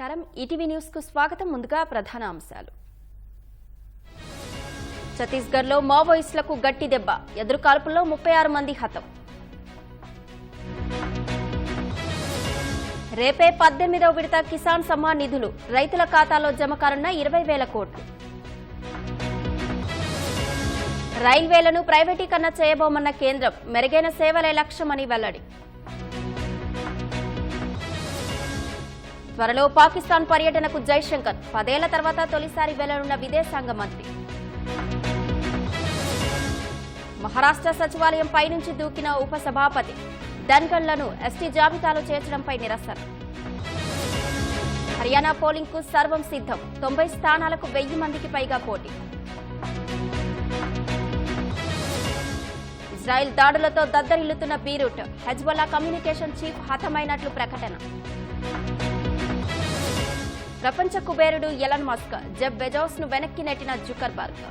నమస్కారం ETV news కు స్వాగతం ముందుగా ప్రధాన అంశాలు ఛత్తీస్గఢ్లో మావోయిస్టులకు గట్టి దెబ్బ ఎదురుకాల్పుల్లో 36 మంది హతం రేపే 18వ విడత కిసాన్ సమ్మాన్ నిధులు రైతుల ఖాతాలో జమ కానున్న 20,000 కోట్లు రైల్వేలను ప్రైవేటీకరణ చేయబోమన్న కేంద్రం మెరుగైన సేవలే లక్ష్యమని వెల్లడి త్వరలో పాకిస్తాన్ పర్యటనకు జైశంకర్ 10 ఏళ్ల తర్వాత తొలిసారి వెళ్లనున్న విదేశాంగ మంత్రి మహారాష్ట్ర సచివాలయం పైనుంచి దూకిన ఉపసభాపతి ధన్గన్లను ఎస్టీ జాబితాలో చేర్చడంపై నిరసన హర్యానా పోలింగ్ కు సర్వం సిద్ధం 90 స్థానాలకు 1000 మందికి పైగా పోటీ ఇజ్రాయెల్ దాడులతో దద్దరిల్లుతున్న బీరూట్ హెజ్బొల్లా కమ్యూనికేషన్ చీఫ్ హతమైనట్లు ప్రకటన ప్రపంచ కుబేరుడు ఎలన్ మస్క్ జెఫ్ బెజోస్ ను వెనక్కి నెట్టిన జుకర్బర్గ్